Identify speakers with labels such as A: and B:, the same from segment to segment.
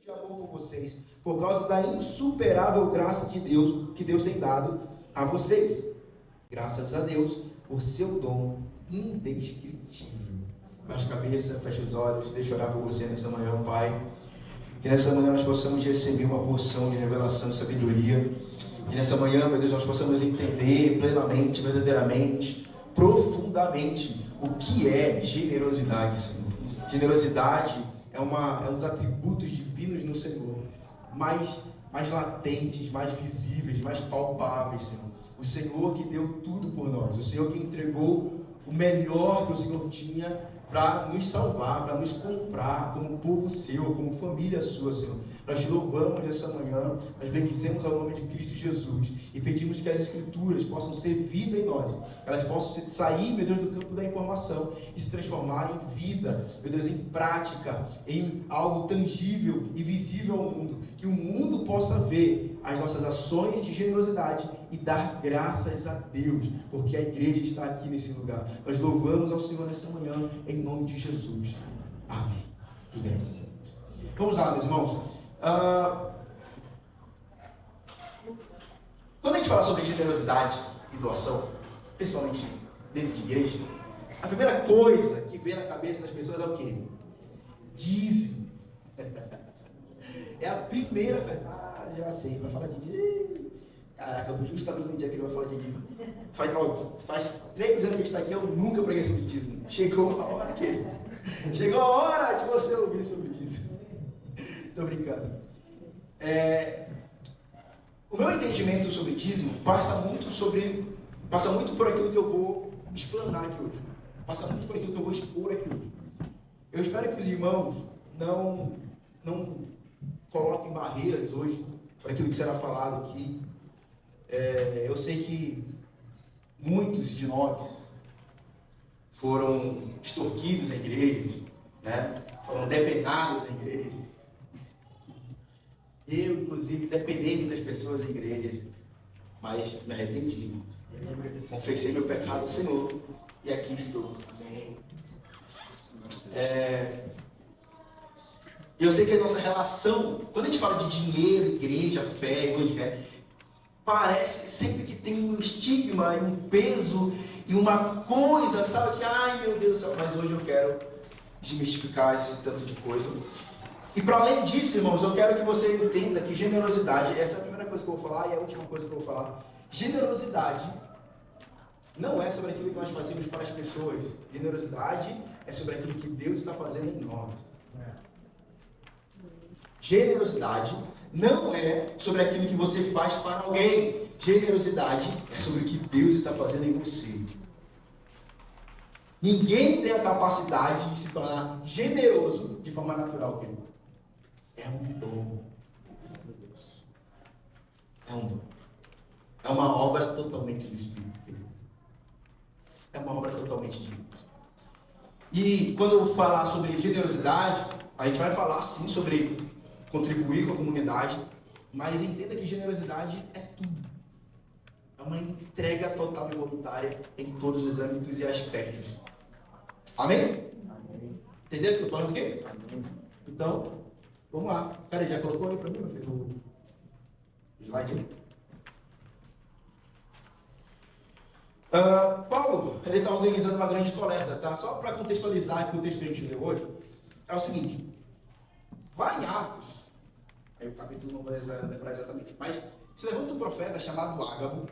A: de amor por vocês, por causa da insuperável graça de Deus, que Deus tem dado a vocês. Graças a Deus, por seu dom indescritível. Baixe a cabeça, feche os olhos, deixa eu orar por você nessa manhã, Pai. Que nessa manhã nós possamos receber uma porção de revelação e sabedoria. Que nessa manhã, meu Deus, nós possamos entender plenamente, verdadeiramente, profundamente o que é generosidade, Senhor. Generosidade é um dos atributos divinos no Senhor, mais latentes, mais visíveis, mais palpáveis, Senhor. O Senhor que deu tudo por nós, o Senhor que entregou o melhor que o Senhor tinha para nos salvar, para nos comprar como povo seu, como família sua, Senhor. Nós te louvamos essa manhã, nós bendizemos ao nome de Cristo Jesus e pedimos que as Escrituras possam ser vida em nós, que elas possam sair, meu Deus, do campo da informação e se transformar em vida, meu Deus, em prática, em algo tangível e visível ao mundo, que o mundo possa ver as nossas ações de generosidade e dar graças a Deus, porque a igreja está aqui nesse lugar. Nós louvamos ao Senhor nessa manhã, em nome de Jesus. Amém. E graças a Deus. Vamos lá, meus irmãos. Quando a gente fala sobre generosidade e doação, principalmente dentro de igreja, a primeira coisa que vem na cabeça das pessoas é o quê? Dízimo. É a primeira coisa. Já sei, vai falar de dízimo. Caraca, justamente no dia que ele vai falar de dízimo. Faz 3 anos que a gente está aqui, eu nunca preguei sobre dízimo. Chegou a hora Chegou a hora de você ouvir sobre dízimo. Estou brincando. O meu entendimento sobre dízimo passa muito por aquilo que eu vou explanar aqui hoje. Passa muito por aquilo que eu vou expor aqui hoje. Eu espero que os irmãos não coloquem barreiras hoje para aquilo que será falado aqui. Eu sei que muitos de nós foram extorquidos em igrejas, né? Foram depenados em igrejas. Eu, inclusive, dependei muitas pessoas em igreja, mas me arrependi. Confessei meu pecado ao Senhor e aqui estou. Eu sei que a nossa relação, quando a gente fala de dinheiro, igreja, fé, evangelho, parece sempre que tem um estigma, um peso e uma coisa, sabe? Que, ai meu Deus do céu, mas hoje eu quero desmistificar esse tanto de coisa. E para além disso, irmãos, eu quero que você entenda que generosidade, essa é a primeira coisa que eu vou falar e a última coisa que eu vou falar. Generosidade não é sobre aquilo que nós fazemos para as pessoas. Generosidade é sobre aquilo que Deus está fazendo em nós. Generosidade não é sobre aquilo que você faz para alguém. Generosidade é sobre o que Deus está fazendo em você. Ninguém tem a capacidade de se tornar generoso de forma natural, querido. É um dom. É um dom. É uma obra totalmente do Espírito, querido. É uma obra totalmente de Deus. E quando eu falar sobre generosidade, a gente vai falar sim sobre contribuir com a comunidade, mas entenda que generosidade é tudo. É uma entrega total e voluntária em todos os âmbitos e aspectos. Amém? Amém. Entendeu o que eu estou falando aqui? Amém. Então, vamos lá. Cara, já colocou aí para mim, meu filho? O slide. Paulo, ele está organizando uma grande coleta, tá? Só para contextualizar aqui o texto que a gente leu hoje, é o seguinte. Vai em Atos, aí o capítulo não vou lembrar exatamente, mas se levanta um profeta chamado Ágabo,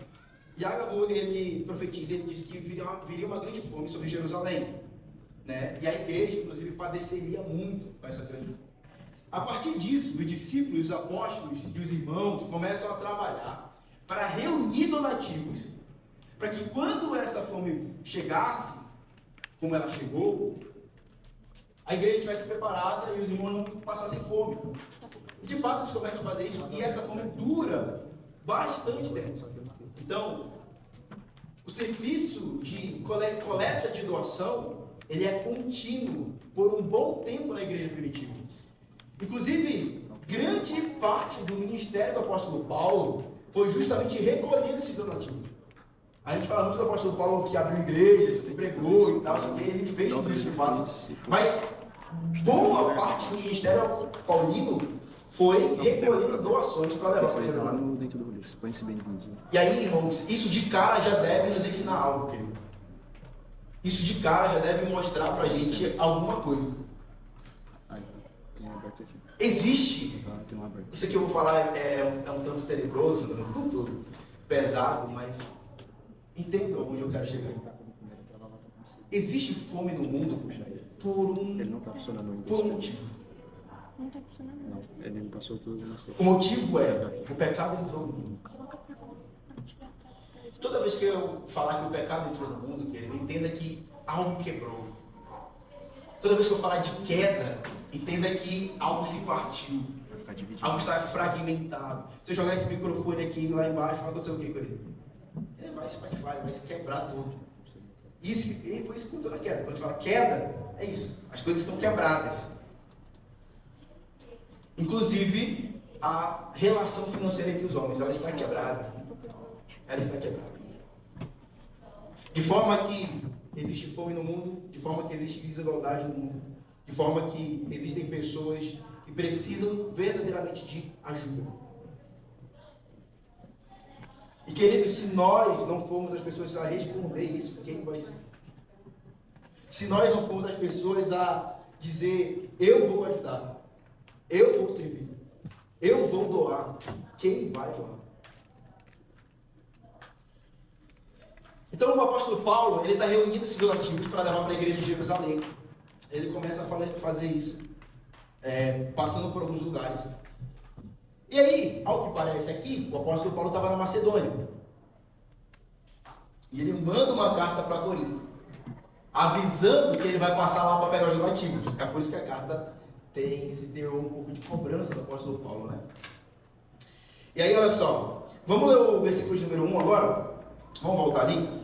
A: e Ágabo, ele profetiza, ele diz que viria uma grande fome sobre Jerusalém, né? E a igreja, inclusive, padeceria muito com essa grande fome. A partir disso, os discípulos, os apóstolos e os irmãos começam a trabalhar para reunir donativos, para que quando essa fome chegasse, como ela chegou, a igreja estivesse preparada e os irmãos não passassem fome. E de fato eles começam a fazer isso e essa fome dura bastante tempo. Então, o serviço de coleta de doação, ele é contínuo por um bom tempo na igreja primitiva. Inclusive, grande parte do ministério do apóstolo Paulo foi justamente recolhendo esses donativos. A gente fala muito do apóstolo Paulo que abriu igrejas, que pregou e tal, só que ele fez tudo isso de fato. Mas boa parte do ministério paulino foi recolhendo doações para levar para a
B: Tá lá dentro do livro, põe esse bem-vindo.
A: E aí, irmãos, isso de cara já deve nos ensinar algo, querido. Isso de cara já deve mostrar pra gente alguma coisa.
B: Tem aberto aqui.
A: Existe.
B: Tem um aberto.
A: Isso aqui eu vou falar é um tanto tenebroso, um tanto pesado, mas entendam onde eu quero chegar. Existe fome no mundo
B: Ele não tá funcionando ainda.
A: por um motivo.
C: Não tá funcionando.
B: Não, ele não passou tudo na
A: O motivo é o pecado entrou no mundo. Toda vez que eu falar que o pecado entrou no mundo, querido, entenda que algo quebrou. Toda vez que eu falar de queda, entenda que algo se partiu.
B: Vai ficar dividido.
A: Algo está fragmentado. Se eu jogar esse microfone aqui lá embaixo, vai acontecer o que com ele? Ele vai se quebrar todo. Isso, e foi isso que aconteceu na queda. Quando a gente fala queda, é isso. As coisas estão quebradas. Inclusive, a relação financeira entre os homens, ela está quebrada. Ela está quebrada. De forma que existe fome no mundo, de forma que existe desigualdade no mundo, de forma que existem pessoas que precisam verdadeiramente de ajuda. E queridos, se nós não formos as pessoas a responder isso, quem vai ser? Se nós não formos as pessoas a dizer, eu vou ajudar, eu vou servir, eu vou doar, quem vai doar? Então o apóstolo Paulo, ele está reunindo esses donativos para levar para a igreja de Jerusalém. Ele começa a fazer isso, passando por alguns lugares. E aí, ao que parece aqui, o apóstolo Paulo estava na Macedônia. E ele manda uma carta para Corinto, avisando que ele vai passar lá para pegar os donativos. É por isso que a carta tem esse teor um pouco de cobrança do apóstolo Paulo, né? E aí, olha só, vamos ler o versículo número 1 agora? Vamos voltar ali?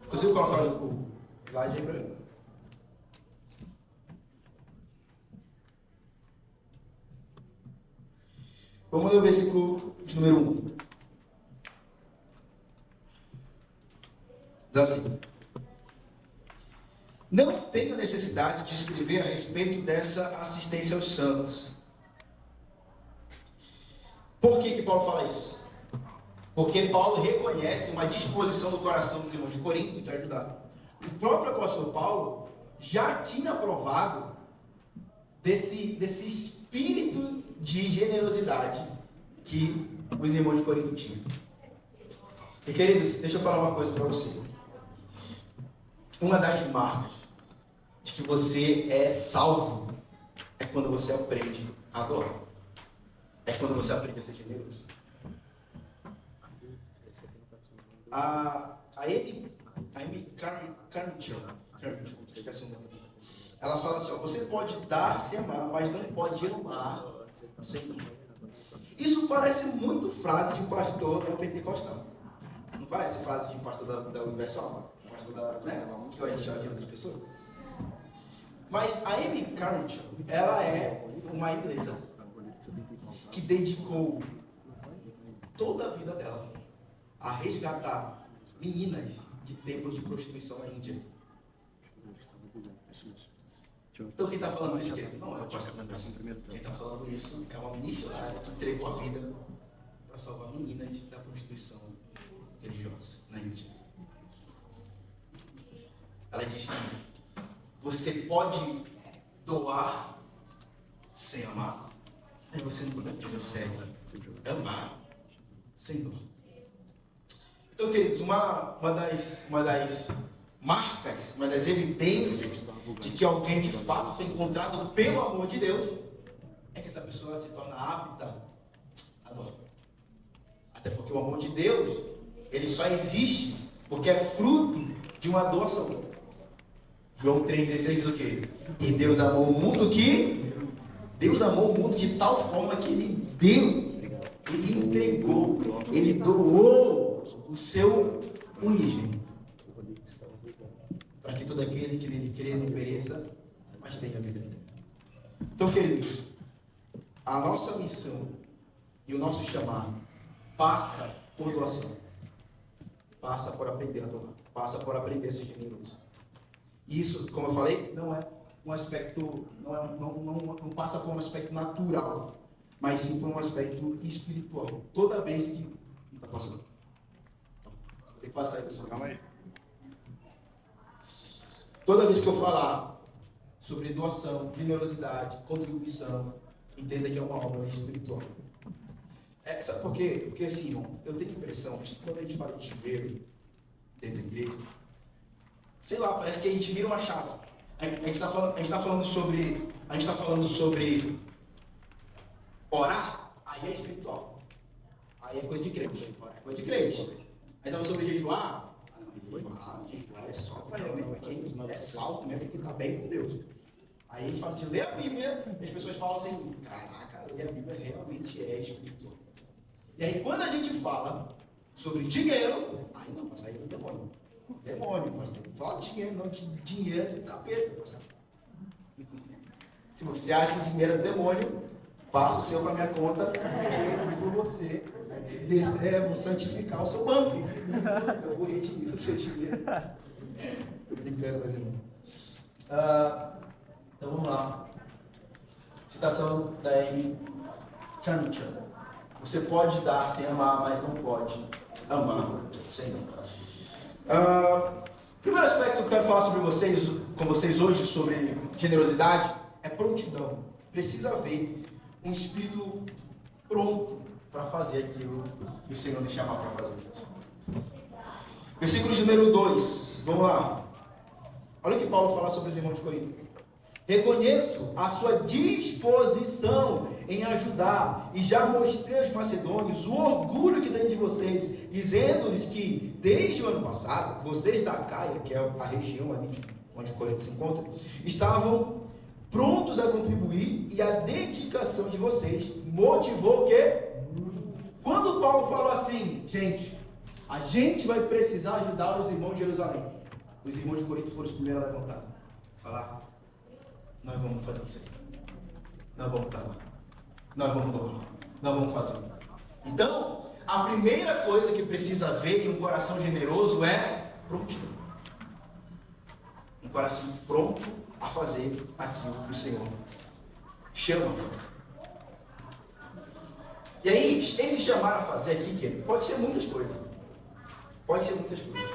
A: Consigo colocar o slide aí para mim? Vamos ler o versículo de número 1. Diz assim: não tenho necessidade de escrever a respeito dessa assistência aos santos. Por que Paulo fala isso? Porque Paulo reconhece uma disposição do coração dos irmãos de Corinto de ajudar. O próprio apóstolo Paulo já tinha provado desse espírito de generosidade que os irmãos de Corinto tinham. E queridos, deixa eu falar uma coisa para você. Uma das marcas de que você é salvo é quando você aprende a doar. É quando você aprende a ser generoso. A Amy Carmichael, esqueci o nome. Ela fala assim, ó, você pode dar sem amar, mas não pode amar sem dar. Isso parece muito frase de pastor da Pentecostal. Não parece frase de pastor da Universal? Pastor da, né? Que a gente chama de outras pessoas. Mas a Amy Carmichael, ela é uma inglesa que dedicou toda a vida dela a resgatar meninas de templos de prostituição na Índia. Então quem está falando isso, querido, não é o pastor da Universal. Quem está falando isso é uma missionária que entregou a vida para salvar meninas da prostituição religiosa na Índia. Ela disse que você pode doar sem amar. Aí você não consegue amar sem dor. Então, queridos, uma das marcas, uma das evidências de que alguém de fato foi encontrado pelo amor de Deus é que essa pessoa se torna apta a doar. Até porque o amor de Deus, ele só existe porque é fruto de uma doação. João 3,16 diz o quê? E Deus amou o mundo Deus amou o mundo de tal forma que Ele deu, Ele entregou, Ele doou o seu unigênito. Para que todo aquele que nele crê não pereça, mas tenha vida eterna. Então, queridos, a nossa missão e o nosso chamado passa por doação. Passa por aprender a doar. Passa por aprender a ser generoso. Isso, como eu falei, não é um aspecto, não passa por um aspecto natural, mas sim por um aspecto espiritual. Toda vez que... Não está passando. Tem que passar aí, pessoal.
B: Calma aí.
A: Toda vez que eu falar sobre doação, generosidade, contribuição, entenda que é uma obra espiritual. Sabe por quê? Porque assim, irmão, eu tenho a impressão que quando a gente fala de dinheiro dentro da igreja, sei lá, parece que a gente vira uma chave. A gente está falando sobre orar, aí é espiritual. Aí é coisa de crente. Orar é coisa de crente. Aí estava sobre jejuar. Jejuar é só para quem é salvo mesmo, que está bem com Deus. Aí a gente fala de ler a Bíblia, e as pessoas falam assim, caraca, ler a Bíblia realmente é espiritual. E aí quando a gente fala sobre dinheiro, aí não, mas aí é demônio. Demônio, mas não fala de dinheiro, não, de dinheiro é do capeta, pastor. Se você acha que dinheiro é do demônio, passa o seu para minha conta, por você. Vou santificar o seu banco. Eu vou redimir o seu dinheiro. Tô brincando, meus irmãos. Então vamos lá. Citação da Amy Churchill. Você pode dar sem amar, mas não pode amar sem amar. Primeiro aspecto que eu quero falar com vocês hoje sobre generosidade é prontidão. Precisa haver um espírito pronto para fazer aquilo que o Senhor nos chamar para fazer. Versículo de número 2. Vamos lá. Olha o que Paulo fala sobre os irmãos de Corinto. Reconheço a sua disposição em ajudar e já mostrei aos macedônios o orgulho que tenho de vocês, dizendo-lhes que desde o ano passado, vocês da Caia, que é a região ali onde Corinto se encontra, estavam prontos a contribuir e a dedicação de vocês motivou o quê? Quando Paulo falou assim, gente, a gente vai precisar ajudar os irmãos de Jerusalém. Os irmãos de Corinto foram os primeiros a levantar. Falar, nós vamos fazer isso aí. Nós vamos dar. Nós vamos doar. Nós vamos fazer. Então, a primeira coisa que precisa haver em um coração generoso é prontidão. Um coração pronto a fazer aquilo que o Senhor chama a fazer. E aí, esse chamar a fazer aqui, querido, pode ser muitas coisas. Pode ser muitas coisas.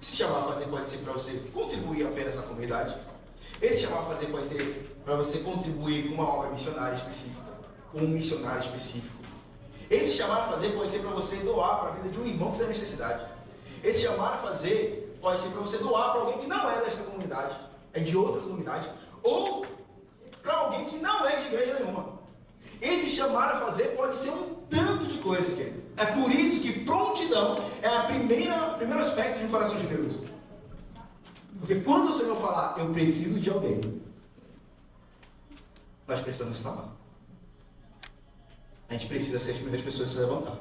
A: Esse chamar a fazer pode ser para você contribuir apenas na comunidade. Esse chamar a fazer pode ser para você contribuir com uma obra missionária específica, com um missionário específico. Esse chamar a fazer pode ser para você doar para a vida de um irmão que tem necessidade. Esse chamar a fazer pode ser para você doar para alguém que não é desta comunidade, é de outra comunidade, ou para alguém que não é de igreja nenhuma. Esse chamar a fazer pode ser um tanto de coisas, querido. É por isso que prontidão é o primeiro aspecto de um coração generoso. Porque quando o Senhor falar, eu preciso de alguém, nós precisamos estar lá. A gente precisa ser as primeiras pessoas a se levantar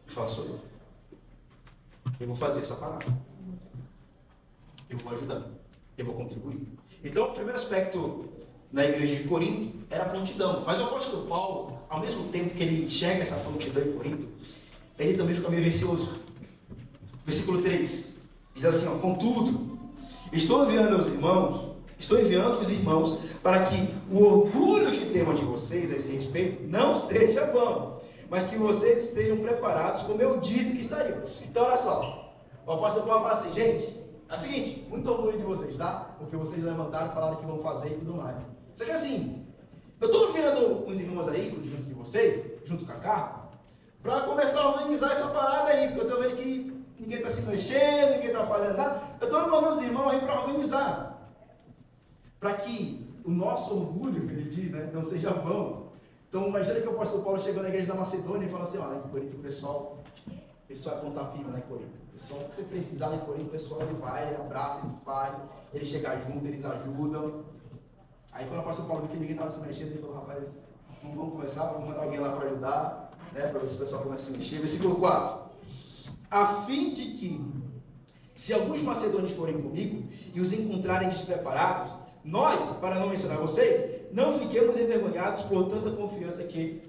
A: e falar, sou eu. Eu vou fazer essa parada. Eu vou ajudar. Eu vou contribuir. Então, o primeiro aspecto na igreja de Corinto era a prontidão. Mas o apóstolo Paulo, ao mesmo tempo que ele enxerga essa prontidão em Corinto, ele também fica meio receoso. Versículo 3 diz assim, ó, contudo, estou enviando os irmãos para que o orgulho que temos de vocês a esse respeito não seja vão, mas que vocês estejam preparados como eu disse que estariam. Então olha só, o apóstolo Paulo fala assim, gente, é o seguinte, muito orgulho de vocês, tá? Porque vocês levantaram, falaram que vão fazer e tudo mais. Só que assim, eu estou enviando uns irmãos aí, junto de vocês, junto com a Carla, para começar a organizar essa parada aí, porque eu estou vendo que ninguém está se mexendo, ninguém está fazendo nada. Eu estou mandando os irmãos aí para organizar. Para que o nosso orgulho, que ele diz, né, não seja vão. Então, imagina que o apóstolo Paulo chegou na igreja da Macedônia e falou assim, olha, em Corinto o pessoal é ponta firme lá em Corinto. O pessoal, que você precisar lá em Corinto, o pessoal ele vai, ele abraça, ele faz, ele chega junto, eles ajudam. Aí quando o apóstolo Paulo viu que ninguém estava se mexendo, ele falou, rapaz, vamos começar, vamos mandar alguém lá para ajudar, né, para ver se o pessoal começa a se mexer. Versículo 4. A fim de que, se alguns macedônios forem comigo e os encontrarem despreparados, nós, para não mencionar vocês, não fiquemos envergonhados por tanta confiança que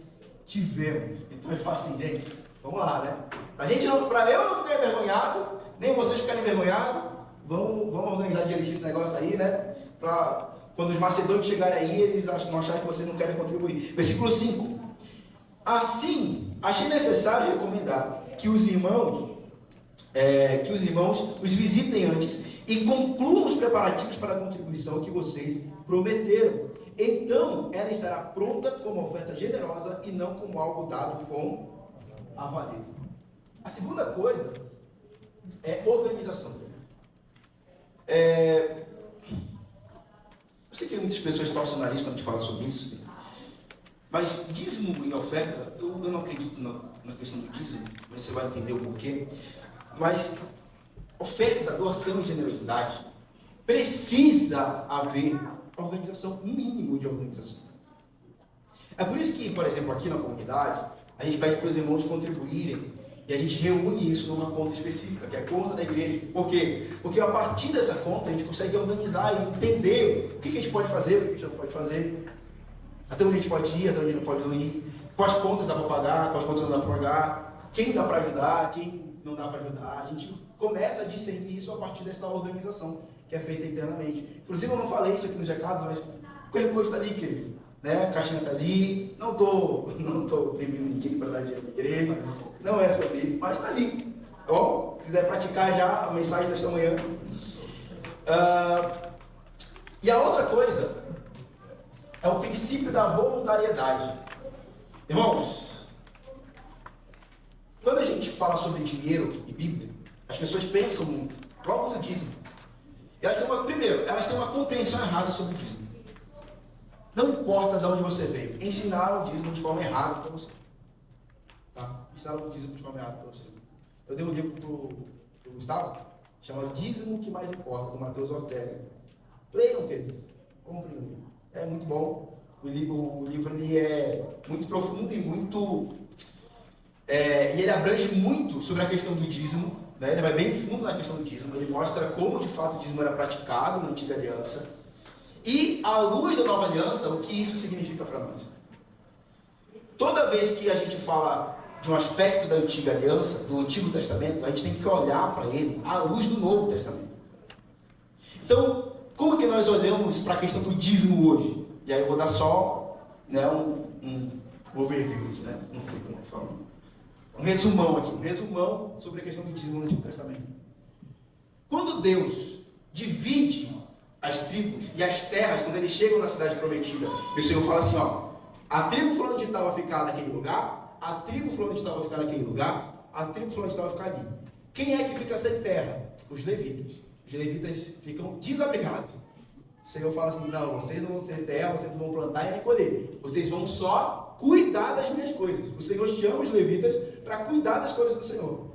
A: tivemos. Então ele fala assim, gente, vamos lá, né? Para eu não ficar envergonhado, nem vocês ficarem envergonhados, vamos organizar direitinho esse negócio aí, né? Para Quando os macedônios chegarem aí, eles não acharem que vocês não querem contribuir. Versículo 5. Assim, achei necessário recomendar que os irmãos os visitem antes e concluam os preparativos para a contribuição que vocês prometeram. Então, ela estará pronta como oferta generosa e não como algo dado com avareza. A segunda coisa é organização. Eu sei que muitas pessoas torcem o nariz quando a gente fala sobre isso, mas dízimo e oferta, eu não acredito na questão do dízimo, mas você vai entender o porquê. Mas oferta, doação e generosidade, precisa haver organização, um mínimo de organização. É por isso que, por exemplo, aqui na comunidade, a gente pede para os irmãos contribuírem e a gente reúne isso numa conta específica, que é a conta da igreja. Por quê? Porque a partir dessa conta a gente consegue organizar e entender o que a gente pode fazer, o que a gente não pode fazer, até onde a gente pode ir, até onde não pode ir, quais contas dá para pagar, quais contas não dá para pagar, quem dá para ajudar, quem não dá para ajudar. A gente começa a discernir isso a partir dessa organização que é feita internamente. Inclusive eu não falei isso aqui nos recados, mas o QR Code está ali, querido. Né? A caixinha está ali, não estou oprimindo ninguém para dar dinheiro na igreja, não é sobre isso, mas está ali. Bom, se quiser praticar já a mensagem desta manhã. E a outra coisa é o princípio da voluntariedade. Irmãos, quando a gente fala sobre dinheiro e Bíblia, as pessoas pensam logo no dízimo. Elas têm uma compreensão errada sobre o dízimo. Não importa de onde você veio, ensinaram o dízimo de forma errada para você. Tá? Ensinaram o dízimo de forma errada para você. Eu dei um livro para o Gustavo, chama Dízimo que Mais Importa, do Matheus Ortega. Leiam, queridos. Comprem o livro. É muito bom. O livro ele é muito profundo e muito... e ele abrange muito sobre a questão do dízimo. Né? Ele vai bem fundo na questão do dízimo. Ele mostra como, de fato, o dízimo era praticado na Antiga Aliança. E, à luz da Nova Aliança, o que isso significa para nós. Toda vez que a gente fala de um aspecto da Antiga Aliança, do Antigo Testamento, a gente tem que olhar para ele à luz do Novo Testamento. Então, como que nós olhamos para a questão do dízimo hoje? E aí eu vou dar só um overview, né? Não sei como é que fala. Um resumão sobre a questão do dízimo no Antigo Testamento. Quando Deus divide as tribos e as terras, quando eles chegam na cidade prometida, e o Senhor fala assim, ó, a tribo fulano de tal vai ficar naquele lugar, a tribo fulano de tal vai ficar naquele lugar, a tribo fulano de tal vai ficar ali. Quem é que fica sem terra? Os levitas. Os levitas ficam desabrigados. O Senhor fala assim, não, vocês não vão ter terra, vocês não vão plantar e nem colher. Vocês vão só cuidar das minhas coisas. O Senhor chama os levitas para cuidar das coisas do Senhor.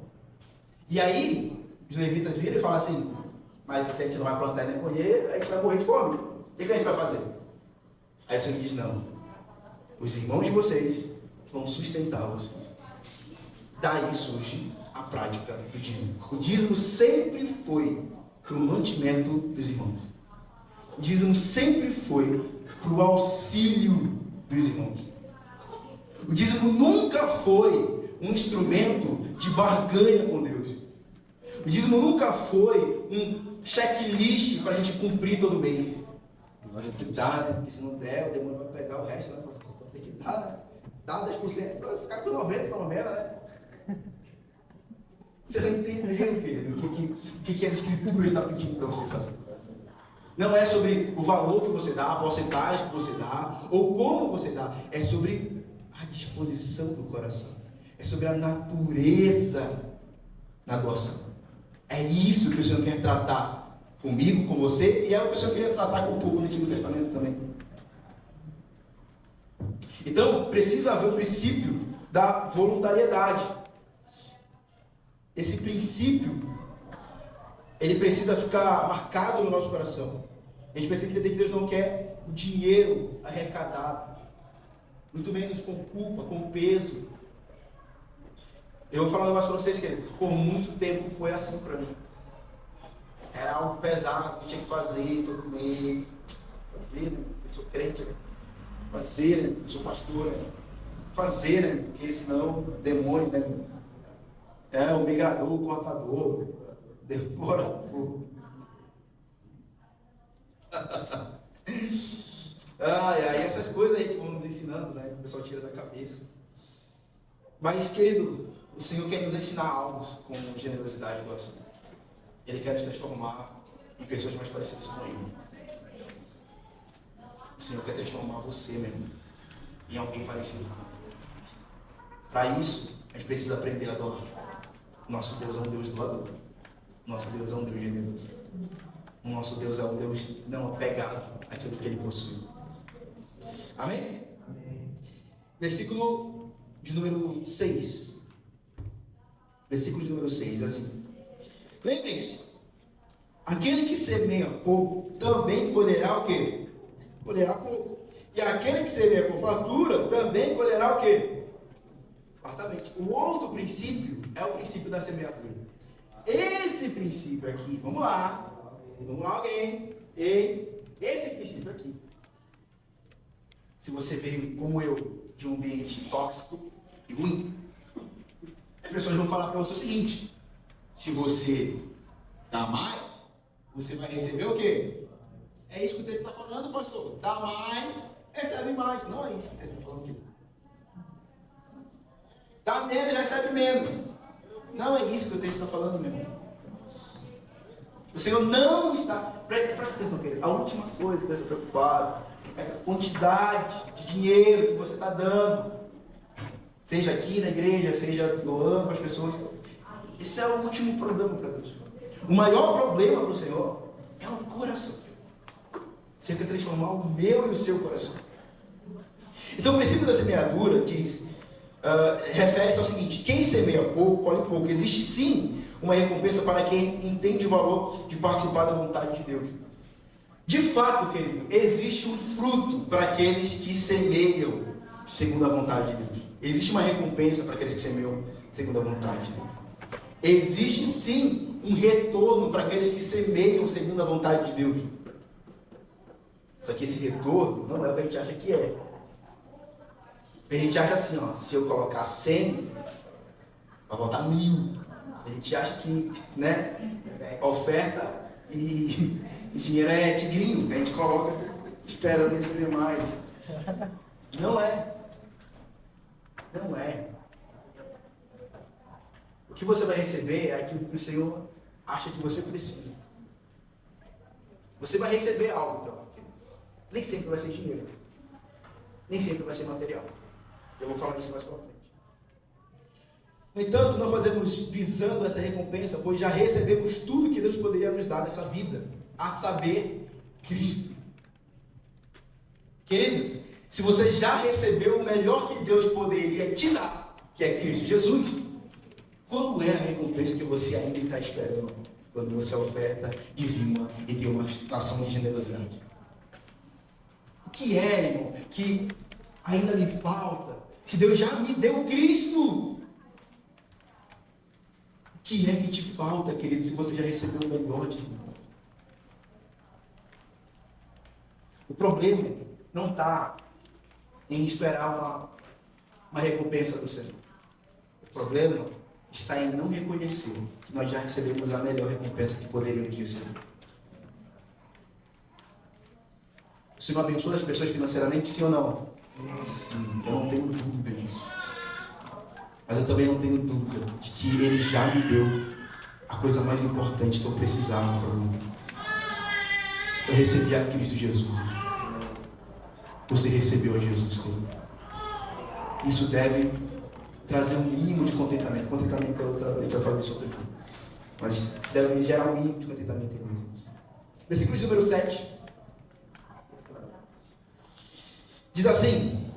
A: E aí, os levitas viram e falam assim, mas se a gente não vai plantar e nem colher, a gente vai morrer de fome. O que a gente vai fazer? Aí o Senhor diz, não. Os irmãos de vocês vão sustentar vocês. Daí surge a prática do dízimo. O dízimo sempre foi para o mantimento dos irmãos. O dízimo sempre foi para o auxílio dos irmãos. O dízimo nunca foi um instrumento de barganha com Deus. O dízimo nunca foi um checklist para a gente cumprir todo mês. Tem que dar, né? Porque se não der, o demônio vai pegar o resto, né? Tem que dar, né? Dá 10% para ficar com 90% pelo menos, né? Você não entendeu, querido, o que a Escritura está pedindo para você fazer. Não é sobre o valor que você dá, a porcentagem que você dá, ou como você dá. É sobre a disposição do coração. É sobre a natureza na doação. É isso que o Senhor quer tratar comigo, com você, e é o que o Senhor queria tratar com o povo do Antigo Testamento também. Então, precisa haver o princípio da voluntariedade. Esse princípio, ele precisa ficar marcado no nosso coração. A gente precisa entender que Deus não quer o dinheiro arrecadado, muito menos com culpa, com peso. Eu vou falar um negócio para vocês, queridos. Por muito tempo foi assim para mim. Era algo pesado que eu tinha que fazer todo mês. Fazer, né? Eu sou crente, né? Fazer, né? Eu sou pastor, né? Fazer, né? Porque senão, demônio, né? O migrador, o cortador, devorador. Essas coisas aí que vão nos ensinando, né? O pessoal tira da cabeça. Mas, querido, o Senhor quer nos ensinar algo com generosidade e doação. Ele quer nos transformar em pessoas mais parecidas com Ele. O Senhor quer transformar você mesmo em alguém parecido. Para isso, a gente precisa aprender a doar. Nosso Deus é um Deus doador. Nosso Deus é um Deus generoso. O nosso Deus é um Deus não apegado àquilo que Ele possui. Amém? Versículo de número 6. Versículo de número 6, assim. Lembrem-se, aquele que semeia pouco, também colherá o quê? Colherá pouco. E aquele que semeia com fartura, também colherá o quê? Fartamente. O outro princípio é o princípio da semeadura. Esse princípio aqui, vamos lá alguém. Esse princípio aqui. Se você veio, como eu, de um ambiente tóxico e ruim, as pessoas vão falar para você o seguinte: se você dá mais, você vai receber o quê? É isso que o texto está falando, pastor. Dá mais, recebe mais. Não é isso que o texto está falando aqui. Dá menos, recebe menos. Não é isso que o texto está falando mesmo. O Senhor não está... Presta atenção, querido. A última coisa que você está preocupado é a quantidade de dinheiro que você está dando. Seja aqui na igreja, seja doando para as pessoas. Esse é o último problema para Deus. O maior problema para o Senhor é o coração. Você quer transformar o meu e o seu coração. Então o princípio da semeadura diz... refere-se ao seguinte: quem semeia pouco, colhe pouco. Existe sim uma recompensa para quem entende o valor de participar da vontade de Deus. De fato, querido, existe um fruto para aqueles que semeiam segundo a vontade de Deus. Existe uma recompensa para aqueles que semeiam segundo a vontade de Deus. Existe sim um retorno para aqueles que semeiam segundo a vontade de Deus. Só que esse retorno não é o que a gente acha que é. A gente acha assim, ó, se eu colocar 100, vai voltar 1000. A gente acha que, né, oferta e dinheiro é tigrinho, que a gente coloca, espera receber mais. Não é. Não é. O que você vai receber é aquilo que o Senhor acha que você precisa. Você vai receber algo, então. Nem sempre vai ser dinheiro. Nem sempre vai ser material. Eu vou falar disso mais para frente. No entanto, não fazemos visando essa recompensa, pois já recebemos tudo que Deus poderia nos dar nessa vida, a saber, Cristo. Queridos, se você já recebeu o melhor que Deus poderia te dar, que é Cristo Jesus, qual é a recompensa que você ainda está esperando quando você oferta, dizima e tem uma ação de generosidade? O que é, irmão, que ainda me falta? Se Deus já me deu Cristo, o que é que te falta, querido, se você já recebeu o melhor de Deus? O problema não está em esperar uma recompensa do Senhor. O problema está em não reconhecer que nós já recebemos a melhor recompensa que poderia vir o Senhor. O Senhor abençoa as pessoas financeiramente, sim ou não? Sim, eu não tenho dúvida disso. Mas eu também não tenho dúvida de que Ele já me deu a coisa mais importante que eu precisava para o mundo. Eu recebi a Cristo Jesus. Você recebeu a Jesus, querido. Isso deve trazer um mínimo de contentamento. Contentamento é outra, a gente vai falar disso outro dia. Mas deve gerar um mínimo de contentamento em nós. Versículo de número 7. Diz assim: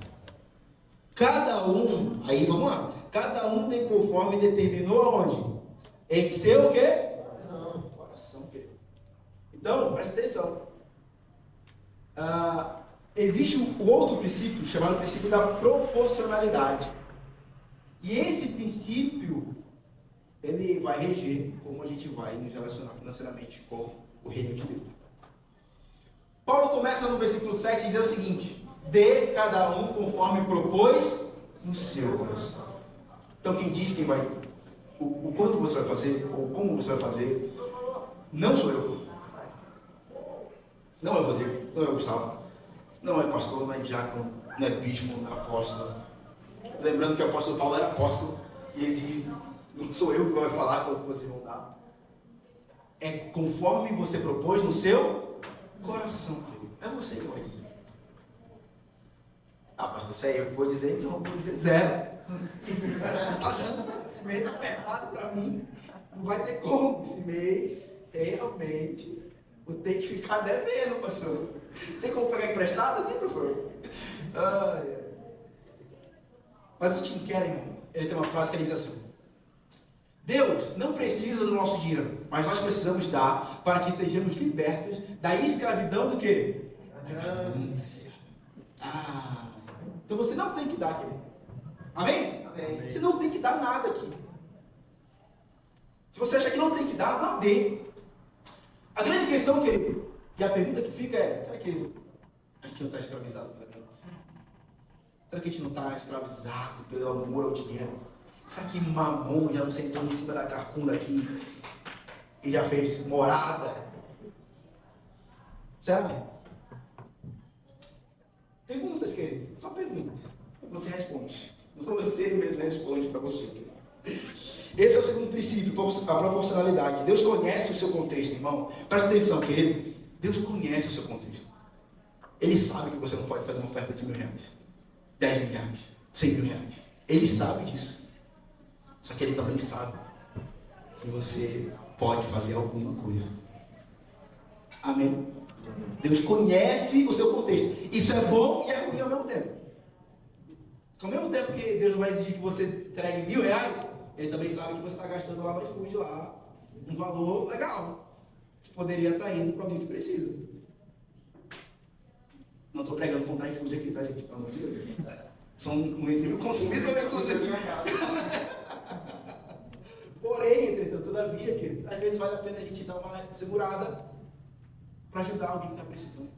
A: cada um, aí vamos lá, cada um tem conforme determinou aonde? Em seu o quê? Coração, querido. Então, presta atenção. Existe um outro princípio chamado princípio da proporcionalidade. E esse princípio, ele vai reger como a gente vai nos relacionar financeiramente com o reino de Deus. Paulo começa no versículo 7 dizendo o seguinte: dê cada um conforme propôs no seu coração. Então quem diz quem vai, o quanto você vai fazer, ou como você vai fazer, não sou eu. Não é o Rodrigo, não é o Gustavo, não é pastor, não é diácono, não é bispo, não é apóstolo. Lembrando que o apóstolo Paulo era apóstolo, e ele diz, não sou eu que vou falar quanto vocês vão dar. É conforme você propôs no seu coração, querido. É você que vai dizer. Ah, pastor, se é eu que vou dizer, então eu vou dizer 0. Tá dando, esse mês tá apertado para mim. Não vai ter como. Esse mês, realmente, vou ter que ficar devendo, pastor. Tem como pegar emprestado? Tem, pastor? Mas o Tim Keller, ele tem uma frase que ele diz assim: Deus não precisa do nosso dinheiro, mas nós precisamos dar para que sejamos libertos da escravidão do quê? Ganância. Então você não tem que dar, querido. Amém? Amém? Você não tem que dar nada aqui. Se você acha que não tem que dar, não dê. A grande questão, querido, e a pergunta que fica é: será que a gente não está escravizado pela ganância? Será que a gente não está escravizado pelo amor ao dinheiro? Será que Mamon já não sentou em cima da carcunda aqui e já fez morada? Será? Perguntas, querido. Só perguntas. Você responde. Você mesmo responde para você. Esse é o segundo princípio, a proporcionalidade. Deus conhece o seu contexto, irmão. Presta atenção, querido. Deus conhece o seu contexto. Ele sabe que você não pode fazer uma oferta de R$1.000, 10 mil reais, 100 mil reais. Ele sabe disso. Só que ele também sabe que você pode fazer alguma coisa. Amém? Deus conhece o seu contexto. Isso é bom e é ruim ao mesmo tempo. Ao mesmo tempo que Deus vai exigir que você entregue R$1.000, Ele também sabe que você está gastando lá no iFood lá um valor legal, que poderia estar indo para alguém que precisa. Não estou pregando contra iFood aqui, tá, gente? Pelo amor de Deus. Sou um exímio consumidor, inclusive. Porém, entretanto, todavia, que às vezes vale a pena a gente dar uma segurada para ajudar alguém que está precisando.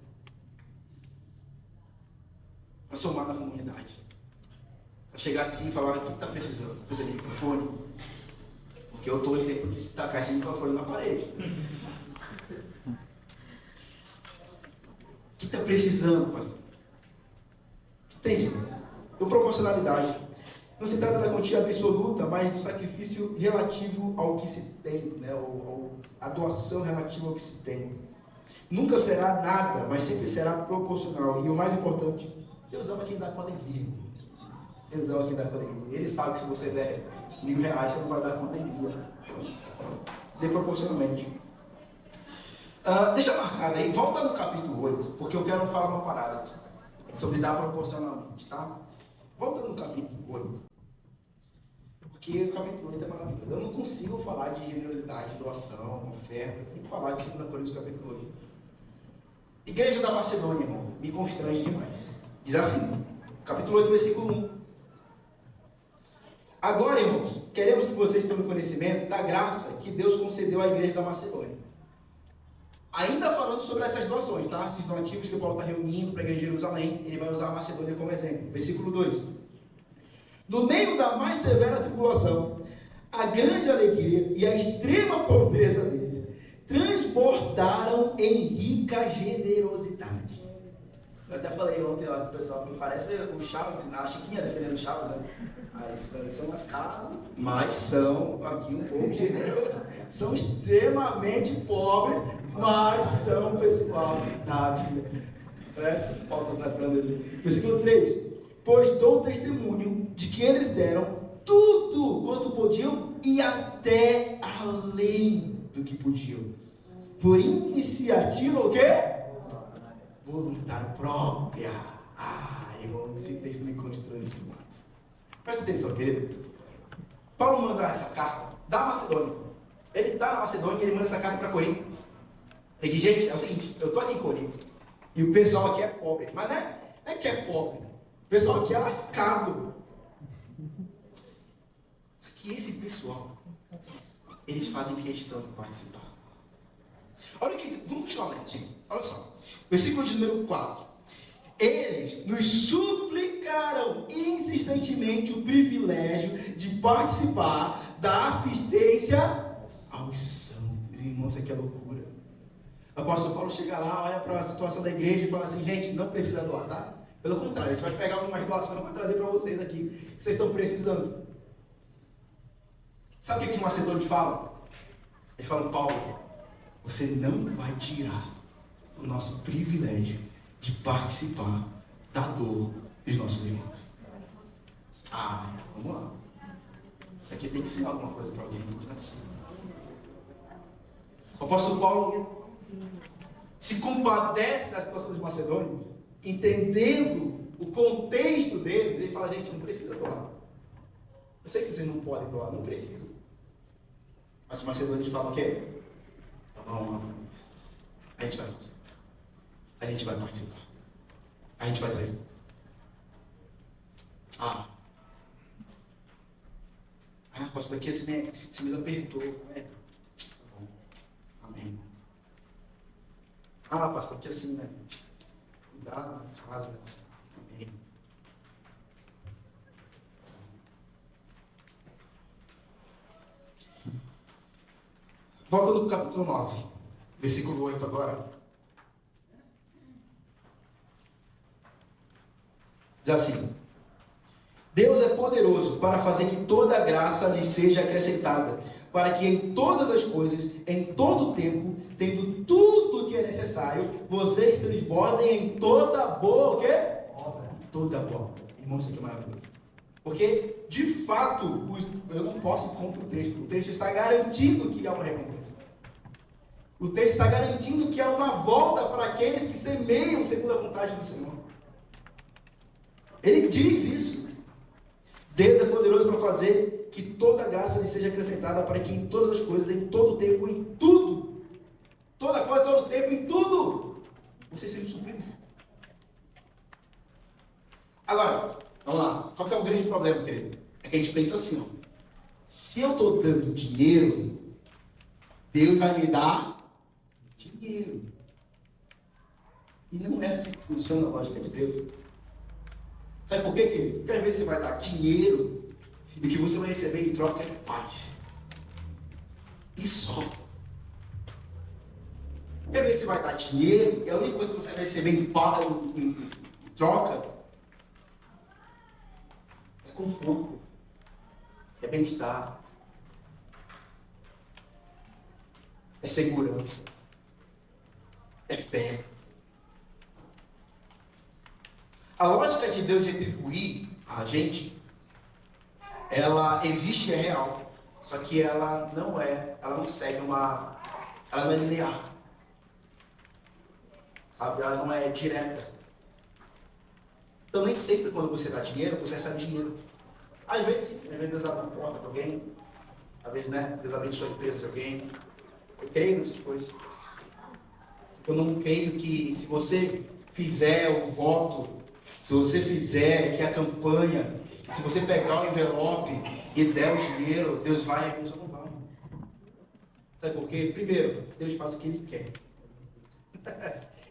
A: Para somar na comunidade. Para chegar aqui e falar: o que está precisando? Precisa de microfone? Porque eu estou em tempo de tacar esse microfone na parede. O que está precisando, pastor? Entende? Então, proporcionalidade. Não se trata da quantia absoluta, mas do sacrifício relativo ao que se tem, né? A doação relativa ao que se tem. Nunca será nada, mas sempre será proporcional. E o mais importante, Deus ama quem dá com alegria. Deus ama quem dá com alegria. Ele sabe que se você der R$1.000, você não vai dar com alegria. Dê proporcionalmente. Deixa marcado aí, volta no capítulo 8, porque eu quero falar uma parada aqui sobre dar proporcionalmente, tá? Volta no capítulo 8. Porque o capítulo 8 é maravilhoso. Eu não consigo falar de generosidade, doação, oferta, sem falar de 2 Coríntios capítulo 8. Igreja da Macedônia, irmão, me constrange demais. Diz assim, capítulo 8, versículo 1. Agora, irmãos, queremos que vocês tenham conhecimento da graça que Deus concedeu à igreja da Macedônia. Ainda falando sobre essas doações, tá? Esses donativos que o Paulo está reunindo para a igreja de Jerusalém, ele vai usar a Macedônia como exemplo. Versículo 2. No meio da mais severa tribulação, a grande alegria e a extrema pobreza deles transbordaram em rica generosidade. Eu até falei ontem lá com o pessoal, parece o Chaves, a Chiquinha defendendo o Chaves, né? Eles são lascados, mas são aqui um pouco generosos. São extremamente pobres, mas são pessoal de idade. Parece que o Paulo está tratando ali. Versículo 3. Pois dou testemunho de que eles deram tudo quanto podiam e até além do que podiam. Por iniciativa o quê? Voluntária própria. Irmão, esse texto me constrange demais. Presta atenção, querido. Paulo manda essa carta da Macedônia. Ele está na Macedônia e ele manda essa carta para Corinto. Ele diz: gente, é o seguinte, eu estou aqui em Corinto e o pessoal aqui é pobre. Mas não é que é pobre. O pessoal aqui é lascado. Só que esse pessoal, eles fazem questão de participar. Olha aqui, vamos continuar lendo, gente. Olha só. Versículo de número 4. Eles nos suplicaram insistentemente o privilégio de participar da assistência aos santos. Irmãos, isso aqui é loucura. O apóstolo Paulo chega lá, olha para a situação da igreja e fala assim, gente, não precisa doar, tá? Pelo contrário, a gente vai pegar algumas doações para trazer para vocês aqui, que vocês estão precisando. Sabe o que os macedônios falam? Eles falam, Paulo, você não vai tirar o nosso privilégio de participar da dor dos nossos irmãos. Ah, vamos lá. Isso aqui tem que ensinar alguma coisa para alguém, não é possível. O apóstolo Paulo se compadece da situação dos macedônios, entendendo o contexto deles, ele fala, gente, não precisa doar. Eu sei que vocês não podem doar, não precisa. Mas os macedônios falam o quê? É uma honra. A gente vai fazer. A gente vai participar. A gente vai estar junto. Pastor, aqui você me apertou. Né? Tá bom. Amém. Pastor, aqui assim, né? Cuidado na casa. Né? Amém. Volta no capítulo 9, versículo 8 agora. Diz assim: Deus é poderoso para fazer que toda a graça lhe seja acrescentada, para que em todas as coisas, em todo o tempo, tendo tudo o que é necessário, vocês transbordem em toda boa, o quê? Obra. Toda boa. Irmão, isso aqui é maravilhoso. Porque, de fato, eu não posso ir contra o texto. O texto está garantindo que há uma recompensa. O texto está garantindo que há uma volta para aqueles que semeiam segundo a vontade do Senhor. Ele diz isso. Deus é poderoso para fazer que toda a graça lhe seja acrescentada, para que em todas as coisas, em todo o tempo, em tudo, toda coisa, todo o tempo, em tudo, vocês sejam supridos. Agora, vamos lá. Qual que é o grande problema, querido? É que a gente pensa assim, ó. Se eu estou dando dinheiro, Deus vai me dar dinheiro. E não é assim que funciona a lógica de Deus. Sabe por quê, querido? Porque às vezes você vai dar dinheiro e o que você vai receber em troca é paz. E só. Porque às vezes você vai dar dinheiro e a única coisa que você vai receber em troca é conforto, é bem-estar, é segurança, é fé. A lógica de Deus retribuir a gente, ela existe e é real. Só que ela não segue ela não é linear. Sabe? Ela não é direta. Então nem sempre quando você dá dinheiro, você recebe dinheiro. Às vezes sim, às vezes Deus abre uma porta para alguém, às vezes, né, Deus abençoa a empresa de alguém. Eu creio nessas coisas. Eu não creio que se você fizer o voto, se você fizer aqui a campanha, se você pegar o envelope e der o dinheiro, Deus vai e a pessoa não vai. Sabe por quê? Primeiro, Deus faz o que Ele quer.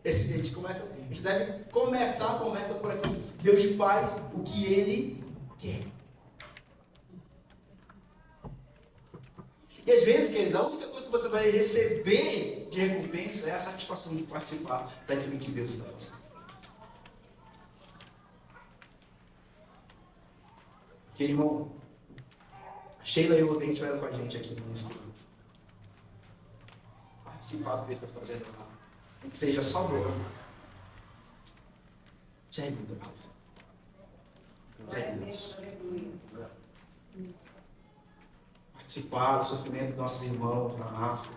A: A gente deve começar a conversa por aqui. Deus faz o que Ele quer. E às vezes, querido, a única coisa que você vai receber de recompensa é a satisfação de participar daquilo que Deus está fazendo. Que, irmão, a Sheila e o Odem estiveram com a gente aqui no estudo. Participar do que Deus está fazendo lá. Nem que seja só dor. Já é muita coisa. Já é Deus. Participar do sofrimento dos nossos irmãos na África.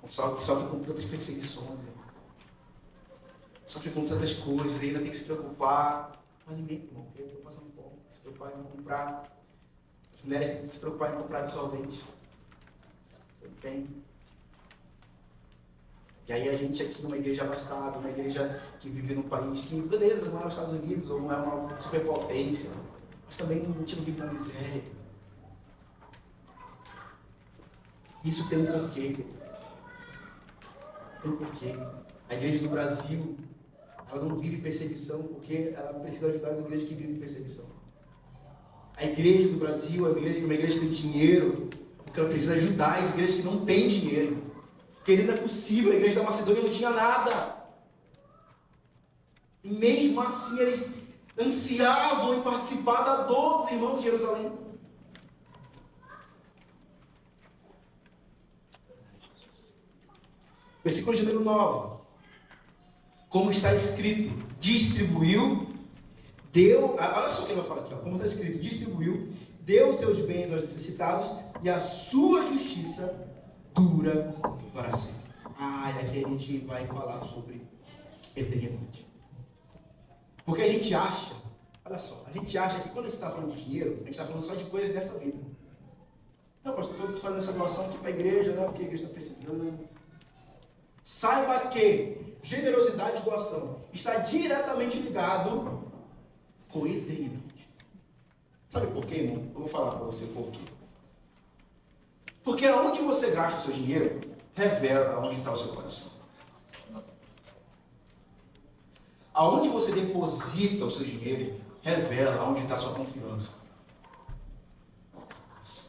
A: Que sofrem com tantas perseguições. Sofrem com tantas coisas e ainda tem que se preocupar com alimento, irmão. Porque eu estou passando fome. Se preocupar em comprar. As mulheres têm que se preocupar em comprar absorvente. Eu tenho. E aí a gente aqui numa igreja abastada, uma igreja que vive num país que, beleza, não é os Estados Unidos, ou não é uma superpotência, mas também a gente não vive na miséria. Isso tem um porquê. Tem um porquê. A igreja do Brasil, ela não vive perseguição porque ela precisa ajudar as igrejas que vivem perseguição. A igreja do Brasil é uma igreja que tem dinheiro porque ela precisa ajudar as igrejas que não têm dinheiro. Querido, não é possível, a igreja da Macedônia não tinha nada. E mesmo assim eles ansiavam em participar da dor dos irmãos de Jerusalém. Versículo número 9. Como está escrito, distribuiu, deu, olha só o que ele vai falar aqui, ó, como está escrito, distribuiu, deu seus bens aos necessitados e a sua justiça dura para sempre. E aqui a gente vai falar sobre eternidade. Porque a gente acha, olha só, a gente acha que quando a gente está falando de dinheiro, a gente está falando só de coisas dessa vida. Não, pastor, eu estou fazendo essa doação aqui para a igreja, né, porque a igreja está precisando. Saiba que generosidade e doação está diretamente ligado com eternidade. Sabe por quê, irmão? Eu vou falar para você por quê. Porque aonde você gasta o seu dinheiro, revela aonde está o seu coração. Aonde você deposita o seu dinheiro, revela onde está a sua confiança.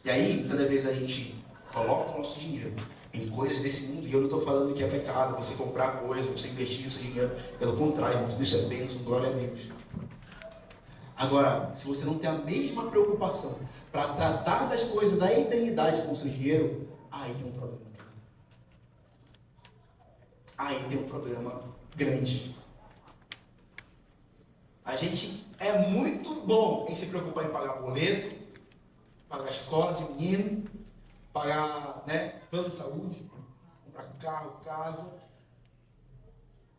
A: E aí, toda vez a gente coloca o nosso dinheiro em coisas desse mundo, e eu não estou falando que é pecado você comprar coisas, você investir o seu dinheiro, pelo contrário, tudo isso é bênção, glória a Deus. Agora, se você não tem a mesma preocupação para tratar das coisas da eternidade com o seu dinheiro, aí tem um problema. Aí tem um problema grande. A gente é muito bom em se preocupar em pagar boleto, pagar escola de menino, pagar, plano de saúde, comprar carro, casa,